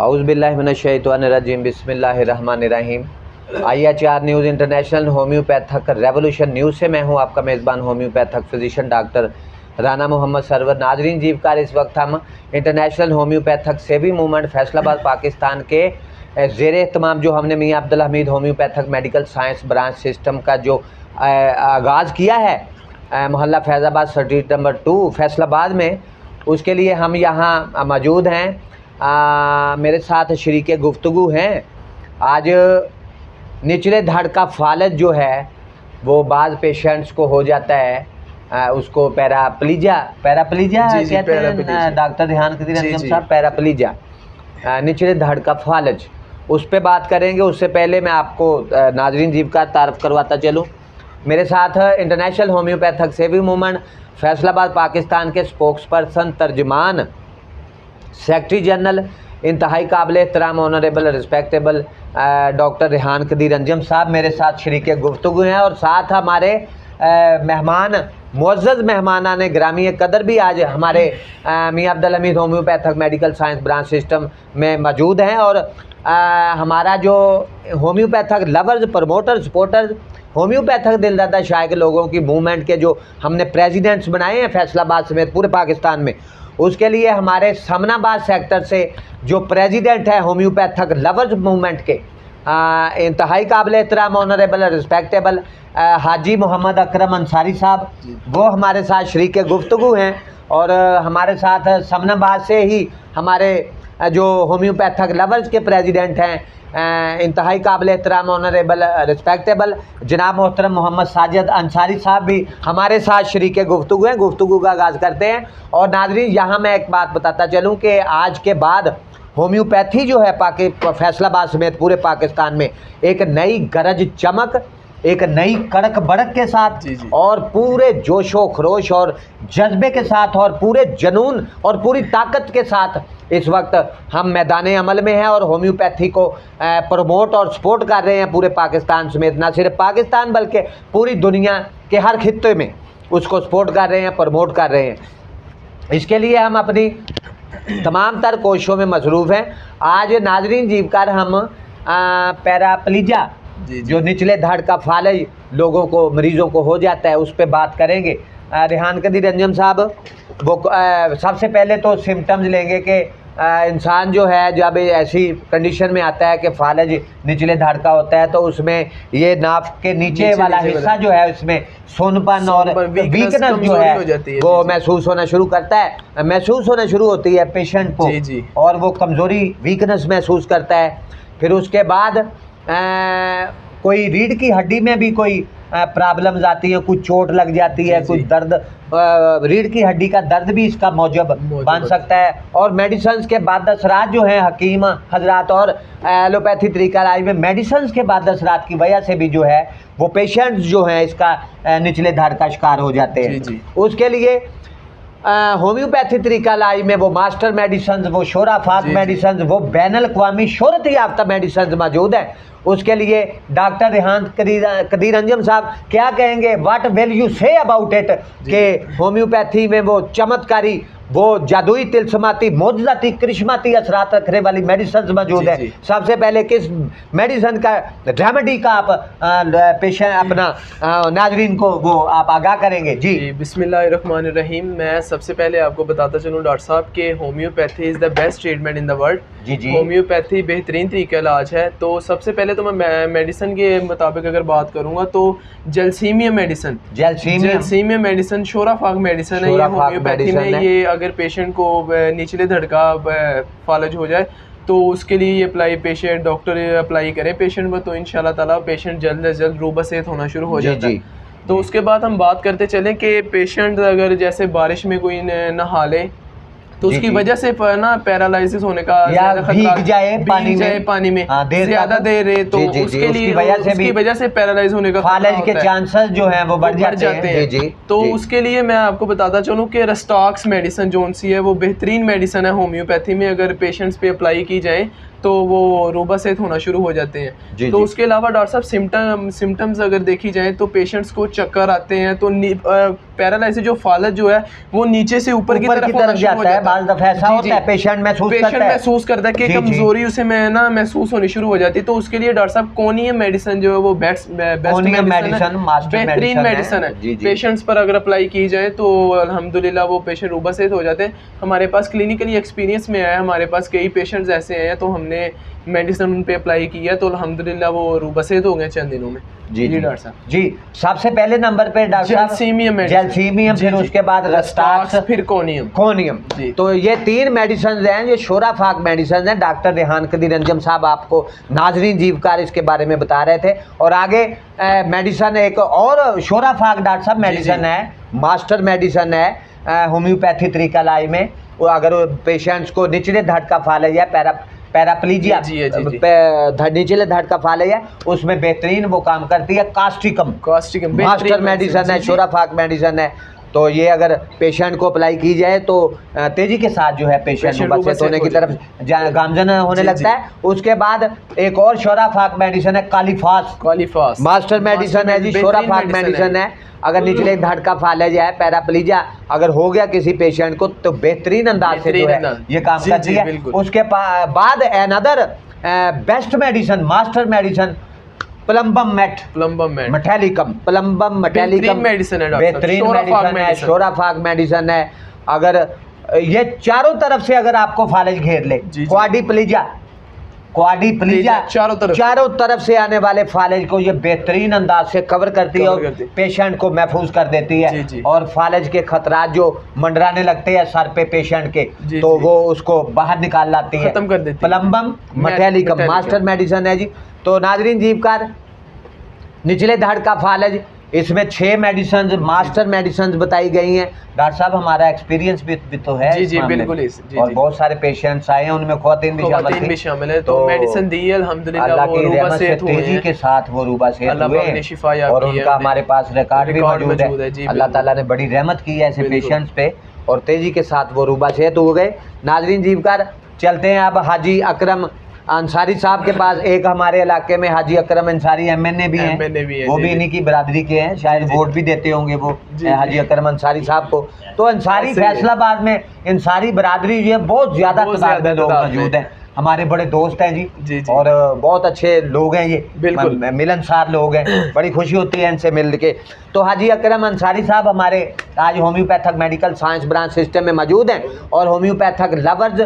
औज़ुबिल्लाहिमिनश्शैतानिर्रजीम बिस्मिल्लाहिर्रहमानिर्रहीम। IHR news international homeopathic revolution news से मैं हूं आपका मेज़बान homeopathic physician doctor Rana Mohammad Sarwar. नाजरीन जीवकार, इस वक्त हम इंटरनेशनल होम्योपैथक सेवी मूवमेंट फैसलाबाद पाकिस्तान के ज़ेरे तमाम जो हमने मियाँ Abdul Hameed homeopathic medical science branch system का जो आगाज़ किया है मोहल्ला फैज़ाबाद स्ट्रीट नंबर 2 फैसलाबाद में, उसके लिए हम यहाँ मौजूद हैं। मेरे साथ शरीके गुफ्तगू हैं। आज निचले धड़ का फालज जो है वो बाज़ पेशेंट्स को हो जाता है, उसको पैराप्लीजिया कहते हैं डॉक्टर रेहान कदीर अंजम साहब, पैराप्लीजिया निचले धड़ का फालज, उस पर बात करेंगे। उससे पहले मैं आपको नाजरीन जीव का तारफ़ करवाता चलूँ। मेरे साथ इंटरनेशनल होम्योपैथक सेवी मूवमेंट फैसलाबाद पाकिस्तान के स्पोक्स पर्सन, तर्जमान, सेक्रेटरी जनरल, इंतहाई काबिल एहतराम honourable respectable doctor Rehan Qadeer Anjum साहब मेरे साथ शरीके गुफ्तगू हैं। और साथ हमारे मेहमान, मुअज़्ज़ज़ मेहमानाने ग्रामी कदर भी आज हमारे मियाँ Abdul Hameed homeopathic medical science branch system में मौजूद हैं। और हमारा जो homeopathic lovers, promoter, supporters, homeopathic दिलदादा शायक लोगों की मूवमेंट के जो हमने प्रेसिडेंट्स बनाए हैं फैसलाबाद समेत पूरे पाकिस्तान में, उसके लिए हमारे समनाबाद सेक्टर से जो प्रेसिडेंट है होम्योपैथक लवर्स मूवमेंट के इंतहाई काबिल एहतराम ऑनरेबल रिस्पेक्टेबल हाजी मोहम्मद अकरम अंसारी साहब, वो हमारे साथ शरीके गुफ्तगू हैं। और हमारे साथ समनाबाद से ही हमारे जो होम्योपैथक लवर्स के प्रेसिडेंट हैं इंतहाई काबिल एहतराम ऑनरेबल रिस्पेक्टेबल जनाब मोहतरम मोहम्मद साजिद अंसारी साहब भी हमारे साथ शरीके गुफ्तगू हैं। गुफ्तगू का आगाज़ करते हैं। और नाज़रीन, यहाँ मैं एक बात बताता चलूँ कि आज के बाद होम्योपैथी जो है फैसलाबाद समेत पूरे पाकिस्तान में एक नई गरज चमक, एक नई कड़क बड़क के साथ और पूरे जोशो खरोश और जज्बे के साथ और पूरे जुनून और पूरी ताकत के साथ इस वक्त हम मैदान अमल में हैं और होम्योपैथी को प्रमोट और सपोर्ट कर रहे हैं पूरे पाकिस्तान समेत, ना सिर्फ पाकिस्तान बल्कि पूरी दुनिया के हर खित्ते में उसको सपोर्ट कर रहे हैं, प्रमोट कर रहे हैं। इसके लिए हम अपनी तमाम तर कोशिशों में मसरूफ़ हैं। आज नाजरीन जीवकार हम पैराप्लीजिया जो निचले धड़ का फालज लोगों को, मरीज़ों को हो जाता है, उस पर बात करेंगे। रेहान कदीर अंजम साहब, वो सबसे पहले तो सिम्टम्स लेंगे कि इंसान जो है जब ऐसी कंडीशन में आता है कि फालज निचले धड़ का होता है तो उसमें ये नाक के नीचे वाला हिस्सा जो है उसमें सोनपन और वीकनेस जो है वो महसूस होना शुरू करता है, महसूस होना शुरू होती है पेशेंट को, और वो कमज़ोरी, वीकनेस महसूस करता है। फिर उसके बाद कोई रीढ़ की हड्डी में भी कोई प्रॉब्लम्स आती है, कुछ चोट लग जाती है, कुछ दर्द, रीढ़ की हड्डी का दर्द भी इसका मौजब बन सकता है। और मेडिसिन के बाद असरात जो हैं हकीम हजरात और एलोपैथी तरीका इलाज में मेडिसिन के बाद असरात की वजह से भी जो है वो पेशेंट्स जो हैं इसका निचले धड़ का शिकार हो जाते हैं। उसके लिए होम्योपैथी तरीका इलाज में वो मास्टर मेडिसिन, वो शोराफाक मेडिसिन, वो बैनुल अक़वामी शोहरत याफ्ता मेडिसिन मौजूद है। उसके लिए डॉक्टर रेहान कदीर अंजम साहब क्या कहेंगे, what will you say about it, कि होम्योपैथी में वो चमत्कारी, वो जादुई, तिलस्माती, मोजज़ाती, करिश्माती असरात रखने वाली मेडिसिन मौजूद है। सबसे पहले किस मेडिसिन का, रेमेडी का आप पेशेंट अपना नाजरीन को वो आप आगाह करेंगे? जी बिस्मिल्लाहिर्रहमानिर्रहीम। मैं सबसे पहले आपको बताता चलूँ डॉक्टर साहब कि homeopathy is the best treatment in the world. Homeopathy बेहतरीन तरीका इलाज है। तो सबसे पहले तो मैं मेडिसिन के मुताबिक अगर बात करूँगा तो जलसीमिया मेडिसिन शोराफाक मेडिसिन है ये होम्योपैथी में। ये अगर पेशेंट को निचले धड़ का फालज हो जाए तो उसके लिए ये अप्लाई पेशेंट डॉक्टर अप्लाई करे पेशेंट में, तो इंशाल्लाह ताला पेशेंट जल्द से जल्द रूबसेत होना शुरू हो जाता है। तो उसके बाद हम बात करते चलें कि पेशेंट अगर जैसे बारिश में कोई नहा ले तो उसकी वजह से ना पैरालिसिस होने का, या भीग जाए पानी में ज्यादा देर रहे तो उसकी वजह से पैरालाइज होने का फालज के चांसेस जो हैं वो बढ़ जाते हैं। तो उसके लिए मैं आपको बताता चलूँ कि रस्टॉक्स मेडिसिन जो सी है वो बेहतरीन मेडिसिन है होम्योपैथी में। अगर पेशेंट्स पे अप्लाई की जाए तो वो रूबा सेहत होना शुरू हो जाते हैं। जी, तो जी। उसके अलावा डॉक्टर साहब सिम्टम्स अगर देखी जाए तो पेशेंट्स को चक्कर आते हैं, तो पैरालाइसिस जो फालज जो है वो नीचे से ऊपर की तरफ जाता है, बाल दफा ऐसा होता है, पेशेंट महसूस करता है कि कमजोरी उसे में ना महसूस होनी शुरू हो जाती है। तो उसके लिए डॉक्टर साहब कोनियम मेडिसिन जो है वो बेस्ट बेहतरीन मेडिसिन है। पेशेंट्स पर अगर अप्लाई की जाए तो अल्हम्दुलिल्लाह वो पेशेंट रूबा सेहत हो जाते हैं। हमारे पास क्लिनिकली एक्सपीरियंस में आया, हमारे पास कई पेशेंट्स ऐसे हैं तो हमने मेडिसिन उन पे अप्लाई किया तो अल्हम्दुलिल्लाह वो रूबा सेहत हो गए चंद दिनों में। जी डॉक्टर साहब जी, सबसे पहले नंबर पे डॉक्टर साहब जैल्सीमियम, फिर उसके बाद रस्टाक्स, फिर कोनियम जी। तो ये 3 मेडिसिन हैं, ये शोराफाक मेडिसिन हैं। डॉक्टर रेहान कदीर अंजम साहब आपको नाजरीन जीवकार इसके बारे में बता रहे थे। और आगे मेडिसिन एक और शोराफाक डॉक्टर साहब मेडिसिन है, मास्टर मेडिसिन है होम्योपैथी तरीका लाई में। अगर पेशेंट्स को निचले धड़ का फालज है, पैराप्लीजिया, निचले धड़ का फालज है, उसमें बेहतरीन वो काम करती है। कास्टिकम मास्टर मेडिसिन है, शोराफाक मेडिसिन है। तो ये अगर पेशेंट को अप्लाई की जाए तो तेजी के साथ जो है पेशेंट बचत होने की तरफ गामजन होने लगता है। उसके बाद एक और शोराफाक मेडिसिन है, कालीफास मास्टर मेडिसिन है जी, शोराफाक मेडिसिन है। अगर निचले धड़ का फालज है, पैराप्लीजिया अगर हो गया किसी पेशेंट को तो बेहतरीन अंदाज से जो है ये काम करती है। उसके बाद another best medicine, master medicine plumbum metallicum बेहतरीन मेडिसिन है, शोराफाक मेडिसिन है। अगर ये चारों तरफ से अगर आपको फालज घेर ले, क्वाड्रिप्लीजिया चारों तरफ से आने वाले फालज को ये बेहतरीन अंदाज से कवर करती है और पेशेंट को महफूज कर देती है। और फालज के खतरात जो मंडराने लगते हैं सर पे पेशेंट के, तो वो उसको बाहर निकाल लाती है, खत्म कर देती है। प्लम्बम मेटेलिकम मास्टर मेडिसिन है जी। तो नाजरीन जीवकार, निचले धड़ का फालज, इसमें 6 मेडिसिन मास्टर मेडिसिन बताई गई हैं। डॉक्टर साहब हमारा एक्सपीरियंस भी तो है जी बिल्कुल। और बहुत सारे पेशेंट्स आए हैं, उनमें ख्वातीन भी शामिल है। तो मेडिसिन दी है अल्हम्दुलिल्लाह, अल्लाह की रहमत से तेजी के साथ वो रूबा सेहत हुए और उनका हमारे पास रिकॉर्ड भी मौजूद है। अल्लाह ताला ने बड़ी रहमत की है ऐसे पेशेंट्स पे और तेजी के साथ वो रूबा सेहत हो गए। नाजरीन जीवकार, चलते हैं अब हाजी अकरम अंसारी साहब के पास। एक हमारे इलाके में हाजी अकरम अंसारी MNA भी हैं, वो भी इन्हीं की बरादरी के हैं, शायद वोट भी देते होंगे वो हाजी अकरम अंसारी साहब को। तो अंसारी फैसलाबाद में अंसारी बरादरी जो है बहुत ज़्यादा तादाद में लोग मौजूद हैं, हमारे बड़े दोस्त हैं जी, और बहुत अच्छे लोग हैं, ये बिल्कुल मिलनसार लोग हैं, बड़ी खुशी होती है इनसे मिल के। तो हाजी अकरम अंसारी साहब हमारे आज homeopathic medical science branch system में मौजूद हैं और होम्योपैथिक लवर्स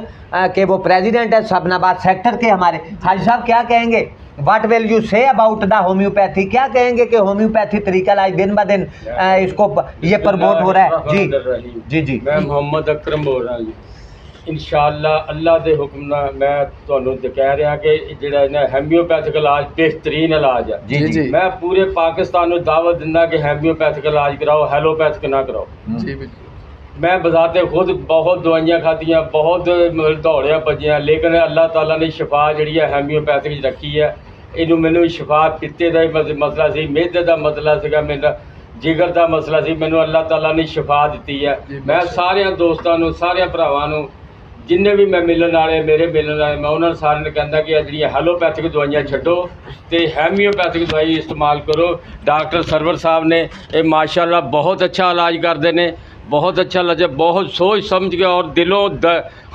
के वो प्रेसिडेंट हैं सपनाबाद सेक्टर के हमारे। हाजी साहब क्या कहेंगे, what will you say about the homeopathy, क्या कहेंगे कि होम्योपैथी तरीका आज दिन ब दिन इसको ये प्रमोट हो रहा है? जी मैं मोहम्मद अकरम बोल रहा हूँ। इंशाअल्लाह अल्लाह के हुक्म नाल मैं तुहानू कह रहा कि जिहड़ा ना होम्योपैथिक इलाज बेहतरीन इलाज है जी। मैं पूरे पाकिस्तान को दावत दिंदा कि होम्योपैथिक इलाज कराओ, एलोपैथिक ना कराओ जी। बिल्कुल मैं बजाते खुद बहुत दवाइयां खादियां, बहुत दौड़िया भजियां, लेकिन अल्लाह ताला ने शिफा जी है होम्योपैथिक रखी है। इनू मैनू शिफा पित्ते का मसला सी, मेदे का मसला सीगा, मेरा जिगर का मसला सी, मैनू अल्लाह ताला ने शिफा दी है। मैं सारे दोस्तों सारे भरावां जिन्हें भी मैं मिलन वाले मेरे मिलन वाले मैं उन्होंने सारे कहता कि जी एलोपैथिक दवाइयाँ छड्डो तो होम्योपैथिक दवाई इस्तेमाल करो। डॉक्टर सरवर साहब ने ये माशाल्लाह बहुत अच्छा इलाज करते हैं, बहुत अच्छा लगे, बहुत सोच समझ के और दिलों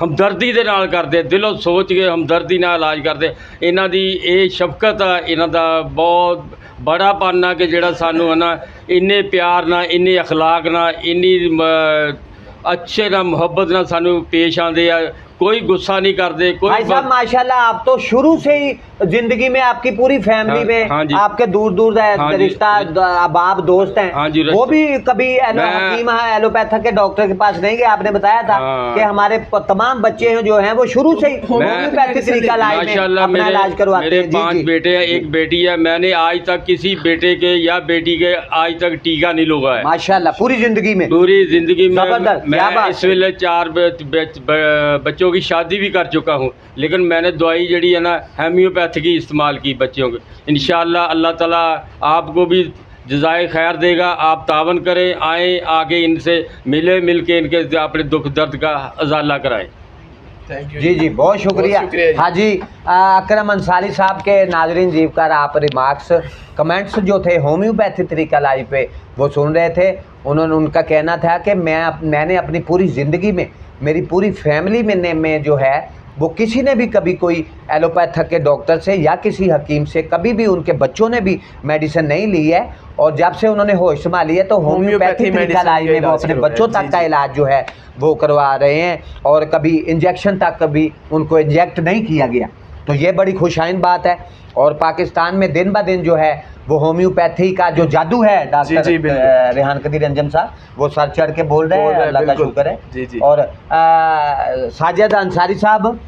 हमदर्दी दे नाल करते, दिलों सोच के हमदर्दी नाल इलाज करते। इन्हां दी ये शफकत आ, इन्हां दा बहुत बड़ा पाना कि जिहड़ा सानू है ना इन्ने प्यार ना, इन्ने अखलाक ना, इन्नी अच्छे ना मुहब्बत ना सानू पेश आते हैं, कोई गुस्सा नहीं करते। कोई भाई साहब माशाल्लाह आप तो शुरू से ही जिंदगी में आपकी पूरी फैमिली में आपके दूर दूर रिश्ता बाप दोस्त हैं, वो भी कभी एलोपैथिक के डॉक्टर के पास नहीं गए। आपने बताया था कि हमारे तमाम बच्चे जो हैं वो शुरू से ही होम्योपैथिक तरीका अपना इलाज करवाते हैं। मेरे 5 बेटे हैं, 1 बेटी है। मैंने आज तक किसी बेटे के या बेटी के आज तक टीका नहीं लगाया माशाल्लाह पूरी जिंदगी में। मैं इस वेले 4 बच्चों की शादी भी कर चुका हूँ, लेकिन मैंने दवाई जड़ी है ना होम्योपैथिक ही इस्तेमाल की बच्चों को। इंशाअल्लाह अल्लाह ताला आपको भी जज़ाए खैर देगा। आप तावन करें, आए आगे इनसे मिल के इनके अपने दुख दर्द का अजाला कराएं। थैंक यू जी जी, बहुत शुक्रिया जी। हाजी अकरम अंसारी साहब के। नाजरीन जीवकार, आप रिमार्क्स कमेंट्स जो थे होम्योपैथी तरीका इलाज पे वो सुन रहे थे। उनका कहना था कि मैंने अपनी पूरी ज़िंदगी में, मेरी पूरी फैमिली में जो है वो किसी ने भी कभी कोई एलोपैथक के डॉक्टर से या किसी हकीम से कभी भी उनके बच्चों ने भी मेडिसिन नहीं ली है, और जब से उन्होंने होश संभाली है तो होम्योपैथी तरीका इलाज में वो अपने बच्चों तक का इलाज जो है वो करवा रहे हैं, और कभी इंजेक्शन तक कभी उनको इंजेक्ट नहीं किया गया। तो ये बड़ी खुशाइन बात है। और पाकिस्तान में दिन ब दिन जो है वो होम्योपैथी का जो जादू है, डॉक्टर रेहान कदीर अंजम साहब वो सर चढ़ के बोल रहे हैं, अल्लाह का शुक्र है। और साजिद अंसारी साहब,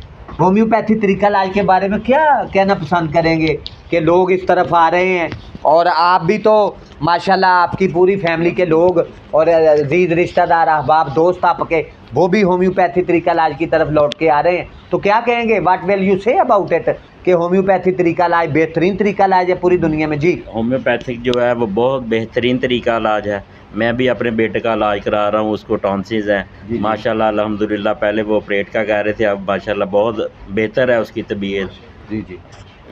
होम्योपैथी तरीका इलाज के बारे में क्या कहना पसंद करेंगे कि लोग इस तरफ आ रहे हैं, और आप भी तो माशाल्लाह आपकी पूरी फैमिली के लोग और अजीज़ रिश्तेदार अहबाब दोस्त आपके वो भी होम्योपैथी तरीका इलाज की तरफ लौट के आ रहे हैं, तो क्या कहेंगे, what will you say about it कि होम्योपैथी तरीका इलाज बेहतरीन तरीका इलाज है पूरी दुनिया में? जी, होम्योपैथिक जो है वो बहुत बेहतरीन तरीका इलाज है। मैं भी अपने बेटे का इलाज करा रहा हूँ, उसको टॉन्सिस है माशाल्लाह अल्हम्दुलिल्लाह। पहले वो ऑपरेट का कह रहे थे, अब माशाल्लाह बहुत बेहतर है उसकी तबीयत। जी जी,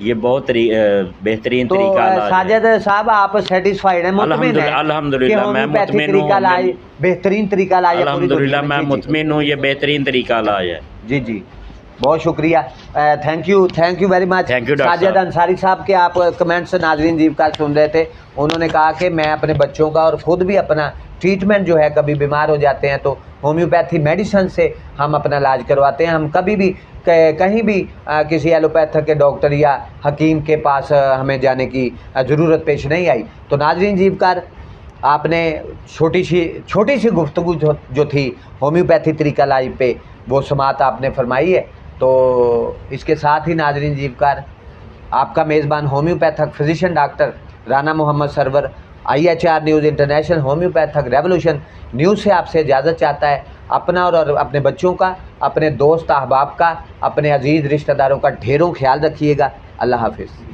ये बहुत बेहतरीन तो तरीका इलाज है। साजिद साहब आप सेटिस्फाइड हैं, मुतमिन हैं? अल्हम्दुलिल्लाह मैं मुतमिन हूँ, बेहतरीन तरीका इलाज है पूरी दुनिया अल्हम्दुलिल्लाह में। मैं जी, जी। मुतमिन हूँ, ये बेहतरीन तरीका इलाज है। जी जी, बहुत शुक्रिया, thank you very much. Thank you doctor Sajid Ansari साहब के आप कमेंट्स नाजरीन जीवकार सुन रहे थे। उन्होंने कहा कि मैं अपने बच्चों का और ख़ुद भी अपना ट्रीटमेंट जो है, कभी बीमार हो जाते हैं तो होम्योपैथी मेडिसिन से हम अपना इलाज करवाते हैं। हम कभी भी कहीं भी किसी एलोपैथक के डॉक्टर या हकीम के पास हमें जाने की ज़रूरत पेश नहीं आई। तो नाजरीन जीवकार, आपने छोटी सी गुफ्तगू जो थी होम्योपैथी तरीका इलाज पे वो समात आपने फरमाई है। तो इसके साथ ही नाजरीन जीवकार, आपका मेज़बान homeopathic physician doctor Rana Mohammad Sarwar IHR news international homeopathic revolution news से आपसे इजाज़त चाहता है। अपना और अपने बच्चों का, अपने दोस्त अहबाब का, अपने अजीज़ रिश्तेदारों का ढेरों ख्याल रखिएगा। अल्लाह हाफिज़।